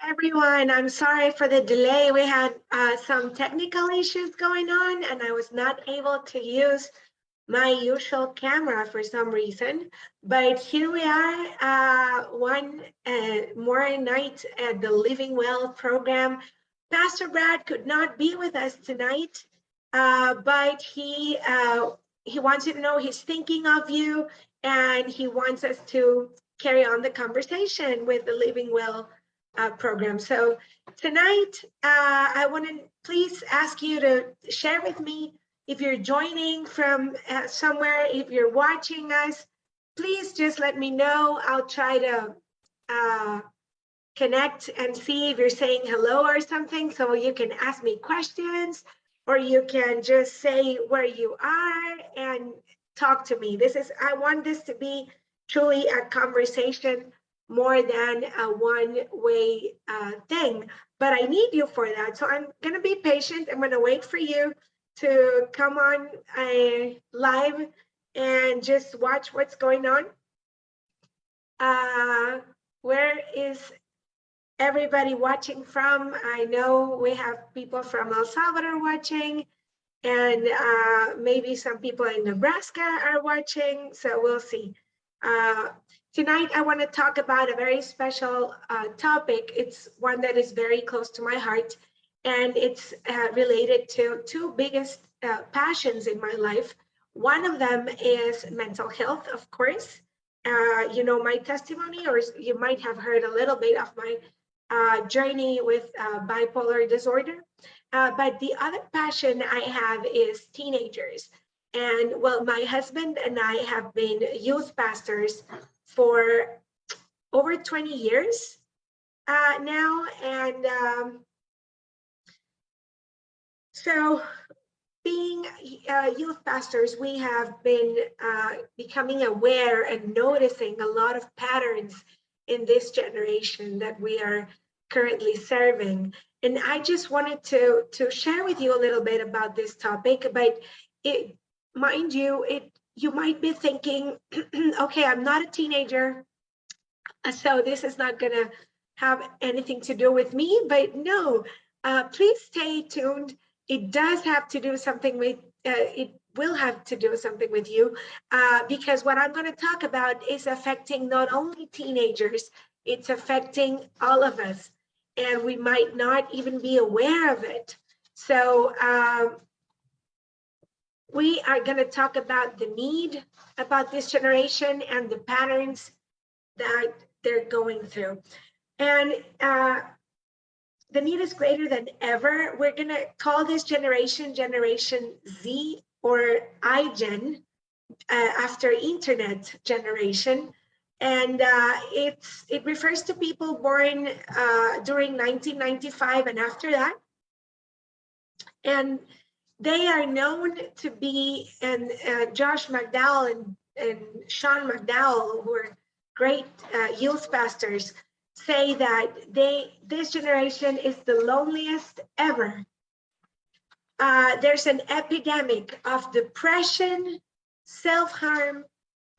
Everyone, I'm sorry for the delay. We had some technical issues going on, and I was not able to use my usual camera for some reason. But here we are, one more night at the Living Well program. Pastor Brad could not be with us tonight, but he wants you to know he's thinking of you, and he wants us to carry on the conversation with the Living Well program. So tonight, I want to please ask you to share with me if you're joining from somewhere, if you're watching us, please just let me know. I'll try to connect and see if you're saying hello or something, so you can ask me questions, or you can just say where you are and talk to me. I want this to be truly a conversation more than a one-way thing, but I need you for that. So I'm gonna be patient. I'm gonna wait for you to come on live and just watch what's going on. Where is everybody watching from? I know we have people from El Salvador watching, and maybe some people in Nebraska are watching, so we'll see. Tonight, I want to talk about a very special topic. It's one that is very close to my heart, and it's related to two biggest passions in my life. One of them is mental health, of course. You know my testimony, or you might have heard a little bit of my journey with bipolar disorder. But the other passion I have is teenagers. And well, my husband and I have been youth pastors for over 20 years now. And so being youth pastors, we have been becoming aware and noticing a lot of patterns in this generation that we are currently serving. And I just wanted to share with you a little bit about this topic, but mind you, you might be thinking, okay, I'm not a teenager, so this is not gonna have anything to do with me, but no, please stay tuned. It does have to do something with, it will have to do something with you, because what I'm gonna talk about is affecting not only teenagers, it's affecting all of us, and we might not even be aware of it. So we are gonna talk about the need about this generation and the patterns that they're going through. And the need is greater than ever. We're going to call this generation Generation Z, or iGen, after internet generation. And it refers to people born during 1995 and after that. And they are known to be, and Josh McDowell and Sean McDowell, who are great youth pastors, say that this generation is the loneliest ever. There's an epidemic of depression, self-harm,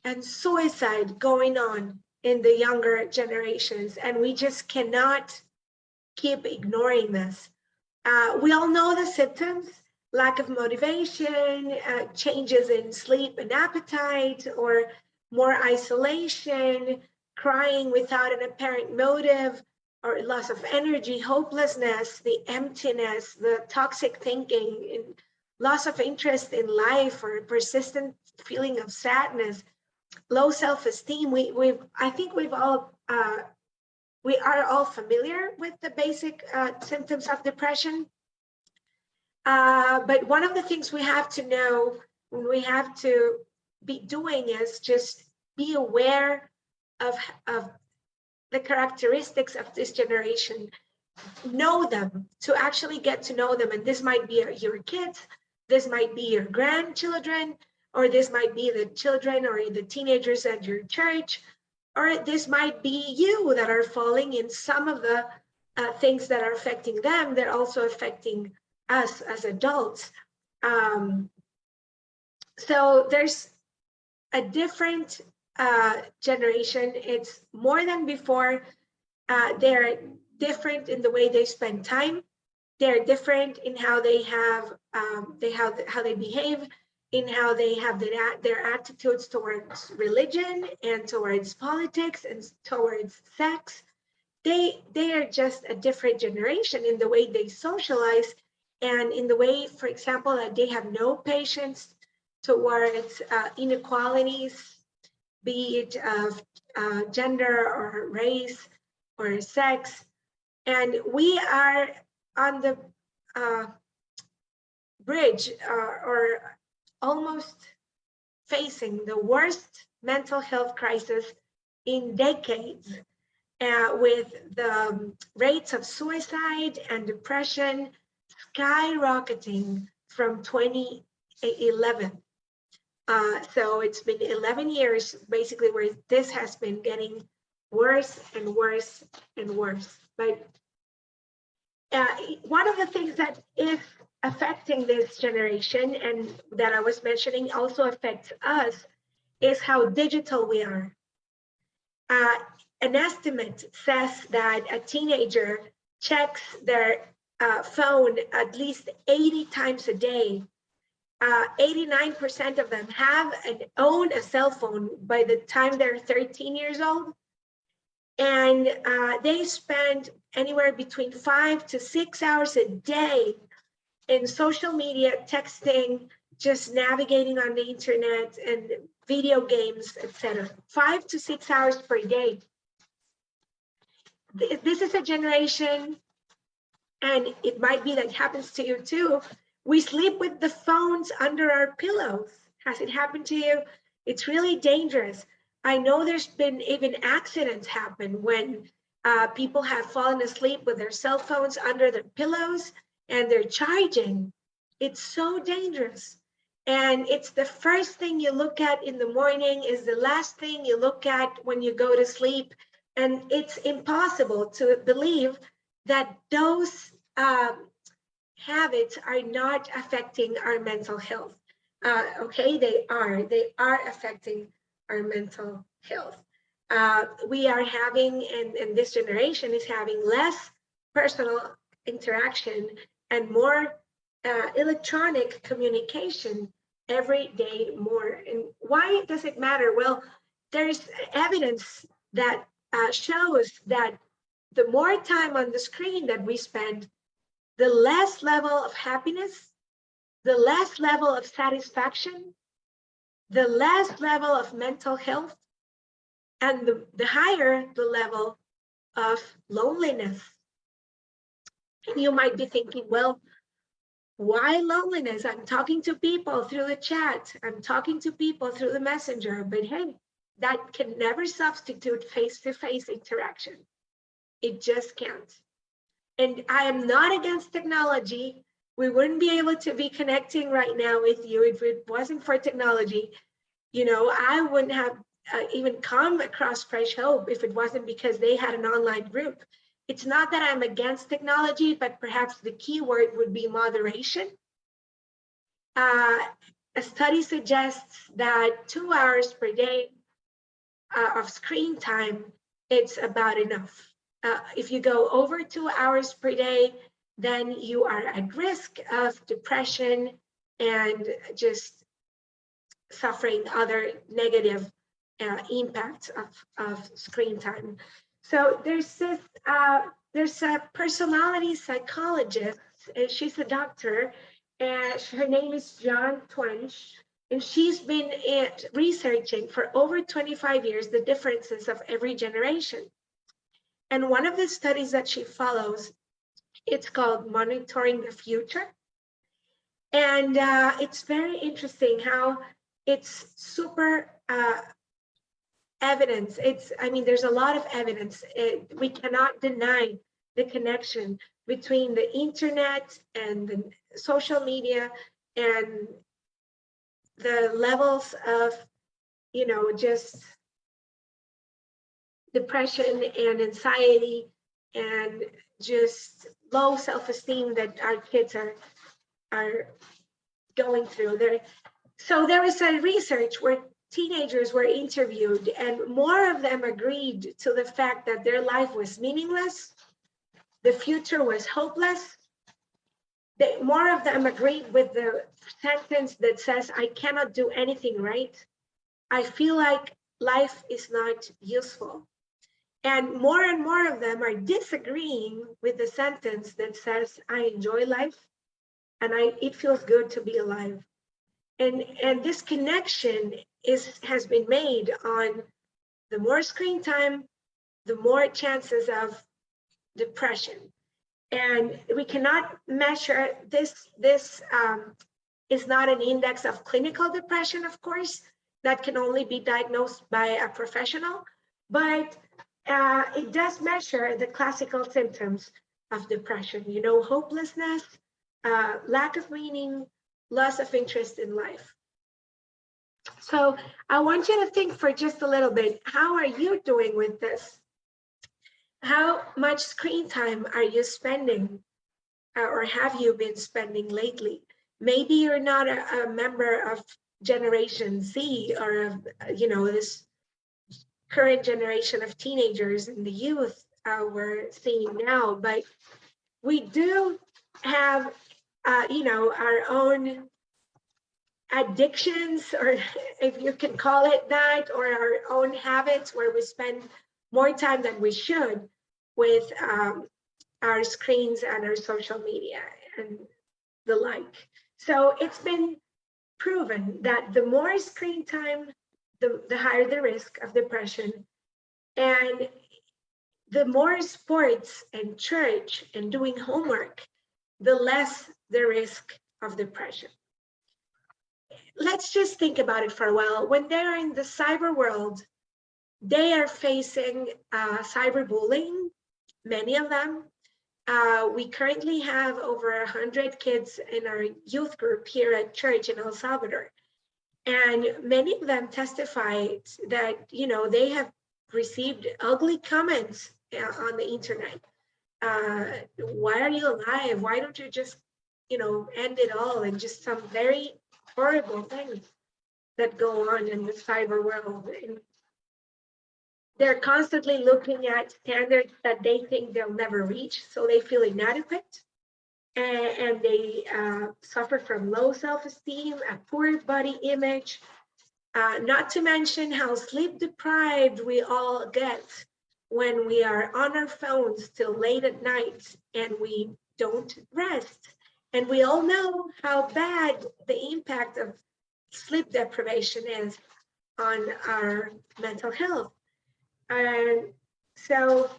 and suicide going on in the younger generations, and we just cannot keep ignoring this. We all know the symptoms: lack of motivation, changes in sleep and appetite, or more isolation, crying without an apparent motive, or loss of energy, hopelessness, the emptiness, the toxic thinking, loss of interest in life, or persistent feeling of sadness, low self-esteem. I think we are all familiar with the basic symptoms of depression. But one of the things we have to know, we have to be doing, is just be aware of the characteristics of this generation, know them, to actually get to know them. And this might be your kids, this might be your grandchildren, or this might be the children or the teenagers at your church, or this might be you that are falling in some of the things that are affecting them. They're also affecting us as adults. So there's a different generation. It's more than before. They're different in the way they spend time. They're different in how they have, how they behave, in how they have their attitudes towards religion and towards politics and towards sex. They are just a different generation in the way they socialize and in the way, for example, that they have no patience towards inequalities, be it of gender or race or sex. And we are on the bridge or almost facing the worst mental health crisis in decades, with the rates of suicide and depression skyrocketing from 2011. So it's been 11 years basically where this has been getting worse and worse and worse. But one of the things that is affecting this generation and that I was mentioning also affects us is how digital we are. An estimate says that a teenager checks their phone at least 80 times a day. 89% of them have and own a cell phone by the time they're 13 years old. And they spend anywhere between 5 to 6 hours a day in social media, texting, just navigating on the internet and video games, etc. 5 to 6 hours per day. This is a generation, and it might be that happens to you too. We sleep with the phones under our pillows. Has it happened to you? It's really dangerous. I know there's been even accidents happen when people have fallen asleep with their cell phones under their pillows and they're charging. It's so dangerous. And it's the first thing you look at in the morning, is the last thing you look at when you go to sleep. And it's impossible to believe that those habits are not affecting our mental health. Okay, they are affecting our mental health. We are having, and this generation is having less personal interaction and more electronic communication every day more. And why does it matter? Well, there's evidence that shows that the more time on the screen that we spend, the less level of happiness, the less level of satisfaction, the less level of mental health, and the higher the level of loneliness. And you might be thinking, well, why loneliness? I'm talking to people through the chat. I'm talking to people through the messenger. But hey, that can never substitute face-to-face interaction. It just can't. And I am not against technology. We wouldn't be able to be connecting right now with you if it wasn't for technology. You know, I wouldn't have even come across Fresh Hope if it wasn't because they had an online group. It's not that I'm against technology, but perhaps the key word would be moderation. A study suggests that 2 hours per day of screen time, it's about enough. If you go over 2 hours per day, then you are at risk of depression and just suffering other negative impacts of screen time. So there's a personality psychologist, and she's a doctor, and her name is John Twenge, and she's been researching for over 25 years the differences of every generation. And one of the studies that she follows, it's called Monitoring the Future. And it's very interesting how it's super evidence. There's a lot of evidence. We cannot deny the connection between the internet and the social media and the levels of, just depression and anxiety and just low self-esteem that our kids are going through. So there was a research where teenagers were interviewed, and more of them agreed to the fact that their life was meaningless the future was hopeless. More of them agreed with the sentence that says, I cannot do anything right. I feel like life is not useful. And more of them are disagreeing with the sentence that says, I enjoy life and it feels good to be alive. And this connection has been made on the more screen time, the more chances of depression. And we cannot measure this. This is not an index of clinical depression, of course, that can only be diagnosed by a professional, but it does measure the classical symptoms of depression, hopelessness, lack of meaning, loss of interest in life. So I want you to think for just a little bit, how are you doing with this? How much screen time are you spending or have you been spending lately? Maybe you're not a member of Generation Z or of, this current generation of teenagers and the youth we're seeing now, but we do have, our own addictions, or if you can call it that, or our own habits where we spend more time than we should with our screens and our social media and the like. So it's been proven that the more screen time, the higher the risk of depression. And the more sports and church and doing homework, the less the risk of depression. Let's just think about it for a while. When they're in the cyber world, they are facing cyberbullying, many of them. We currently have over 100 kids in our youth group here at church in El Salvador. And many of them testified that, they have received ugly comments on the internet. Why are you alive? Why don't you just, end it all? And just some very horrible things that go on in the cyber world. And they're constantly looking at standards that they think they'll never reach, so they feel inadequate, and they suffer from low self-esteem, a poor body image, not to mention how sleep deprived we all get when we are on our phones till late at night and we don't rest. And we all know how bad the impact of sleep deprivation is on our mental health. And so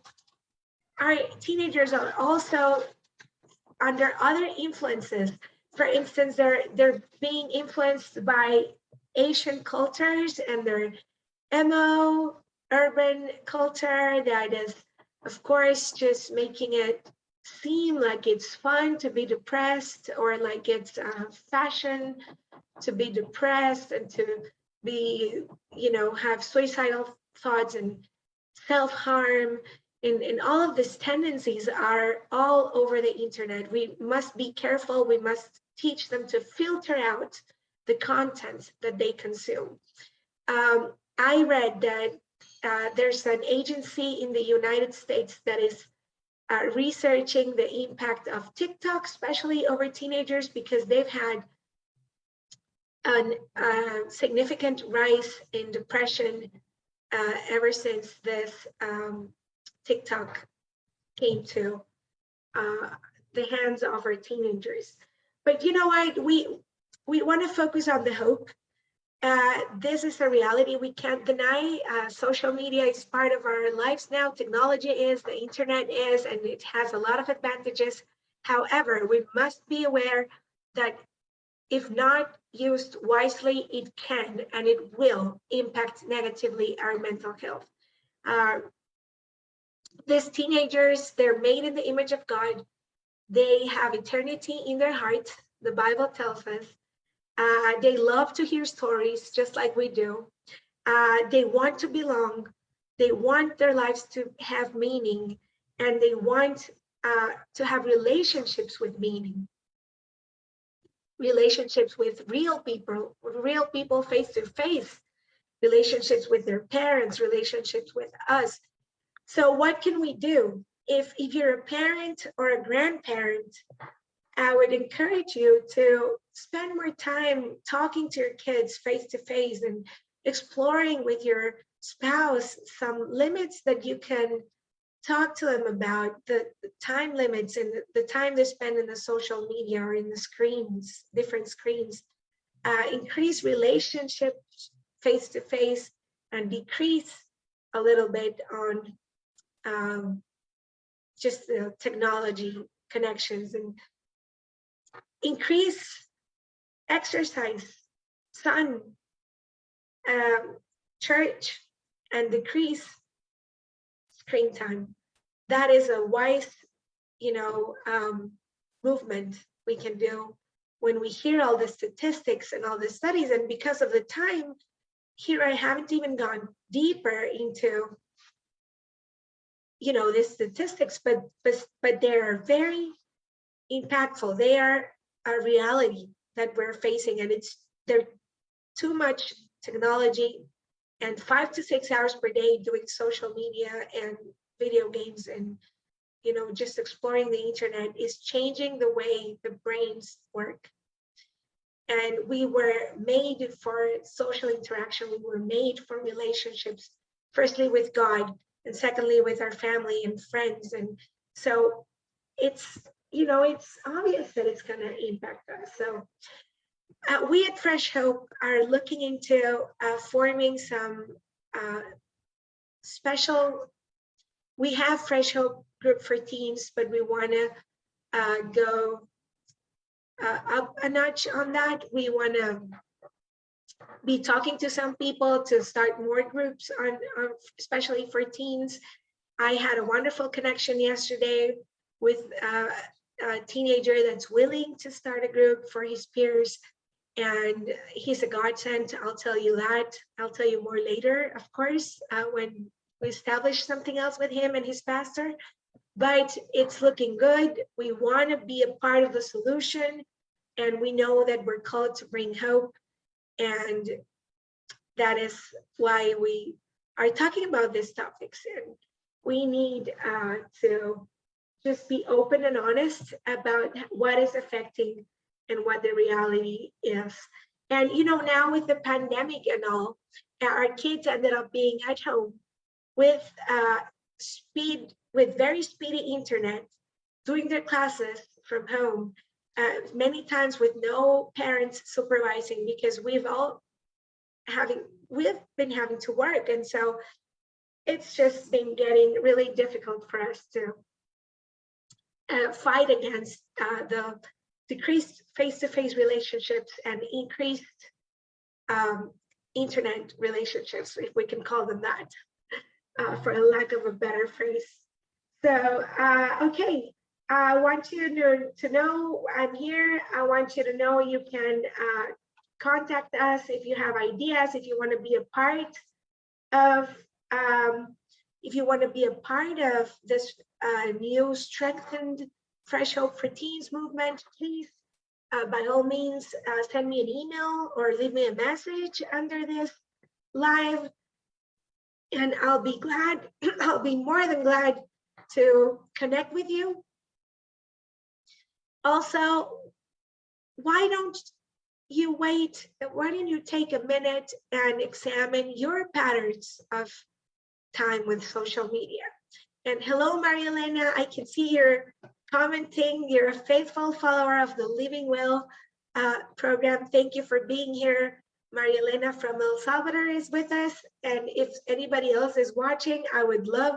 our teenagers are also under other influences. For instance, they're being influenced by Asian cultures and their emo urban culture that is, of course, just making it seem like it's fun to be depressed, or like it's fashion to be depressed and to be, have suicidal thoughts and self-harm, and all of these tendencies are all over the internet. We must be careful. We must teach them to filter out the content that they consume. I read that there's an agency in the United States that is researching the impact of TikTok, especially over teenagers, because they've had a significant rise in depression ever since this TikTok came to the hands of our teenagers. But you know what? We want to focus on the hope. This is a reality we can't deny. Social media is part of our lives now. Technology is, the internet is, and it has a lot of advantages. However, we must be aware that if not used wisely, it can and it will impact negatively our mental health. These teenagers, they're made in the image of God. They have eternity in their hearts, the Bible tells us. They love to hear stories just like we do. They want to belong. They want their lives to have meaning, and they want to have relationships with meaning. Relationships with real people face to face, relationships with their parents, relationships with us. So what can we do? if you're a parent or a grandparent, I would encourage you to spend more time talking to your kids face to face and exploring with your spouse some limits that you can talk to them about, the time limits and the time they spend in the social media or in the screens, different screens. Increase relationships face to face and decrease a little bit on just the technology connections, and increase exercise, sun, church, and decrease screen time. That is a wise, movement we can do when we hear all the statistics and all the studies. And because of the time, here I haven't even gone deeper into, the statistics, but they're very impactful. They are a reality that we're facing, and they're too much technology and 5 to 6 hours per day doing social media and video games and just exploring the internet is changing the way the brains work. And we were made for social interaction. We were made for relationships, firstly with God, and secondly with our family and friends. And so it's obvious that it's going to impact us. So we at Fresh Hope are looking into forming some special. We have Fresh Hope group for teens, but we want to go up a notch on that. We want to be talking to some people to start more groups on especially for teens. I had a wonderful connection yesterday with a teenager that's willing to start a group for his peers, and he's a godsend. I'll tell you that. I'll tell you more later, of course, when we establish something else with him and his pastor. But it's looking good. We want to be a part of the solution, and we know that we're called to bring hope, and that is why we are talking about these topics. And we need to just be open and honest about what is affecting and what the reality is. And now with the pandemic and all, our kids ended up being at home with very speedy internet, doing their classes from home, many times with no parents supervising, because we've been having to work. And so it's just been getting really difficult for us to fight against the decreased face-to-face relationships and increased internet relationships, if we can call them that, for a lack of a better phrase. So, okay, I want you to know I'm here. I want you to know you can contact us if you have ideas, if you want to be a part of this new strengthened Fresh Hope for Teens movement. Please, by all means, send me an email or leave me a message under this live, and I'll be glad, I'll be more than glad to connect with you. Also, why don't you take a minute and examine your patterns of time with social media? And hello, Maria Elena, I can see you're commenting. You're a faithful follower of the Living Well program. Thank you for being here. Maria Elena from El Salvador is with us. And if anybody else is watching, I would love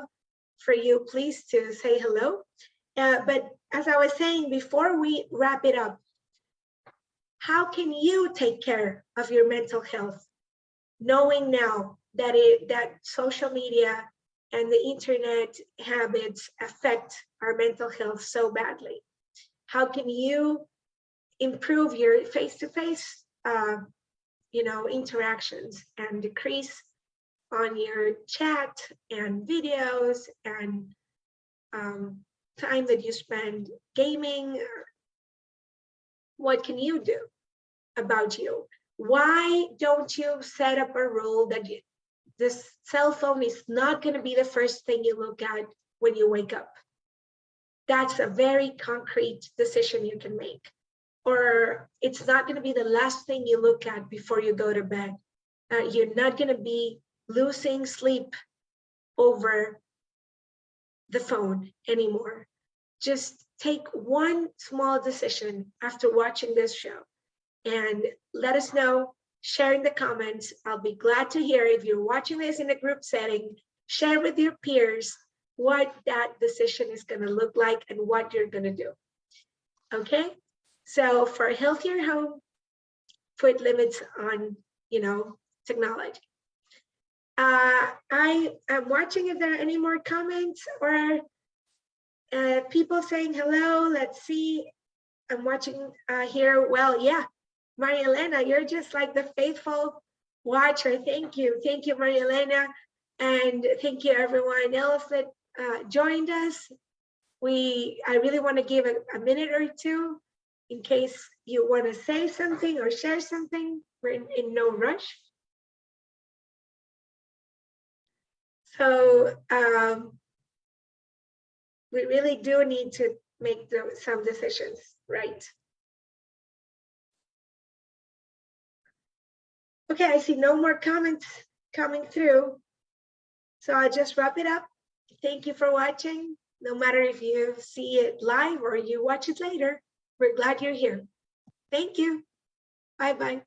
for you, please, to say hello. But as I was saying, before we wrap it up, how can you take care of your mental health, knowing now that social media and the internet habits affect our mental health so badly? How can you improve your face-to-face, interactions and decrease on your chat and videos and time that you spend gaming? What can you do about you? Why don't you set up a rule that this cell phone is not going to be the first thing you look at when you wake up? that's a very concrete decision you can make. Or it's not going to be the last thing you look at before you go to bed. You're not going to be losing sleep over the phone anymore. Just take one small decision after watching this show and let us know. Share in the comments. I'll be glad to hear if you're watching this in a group setting. Share with your peers what that decision is going to look like and what you're going to do. Okay? So for a healthier home, put limits on, technology. I am watching if there are any more comments or people saying hello. Let's see. I'm watching here. Well, yeah, Maria Elena, you're just like the faithful watcher. Thank you. Thank you, Maria Elena. And thank you everyone else that joined us. I really want to give a minute or two in case you want to say something or share something. We're in no rush. So we really do need to make some decisions, right? Okay, I see no more comments coming through. So I'll just wrap it up. Thank you for watching. No matter if you see it live or you watch it later, we're glad you're here. Thank you. Bye-bye.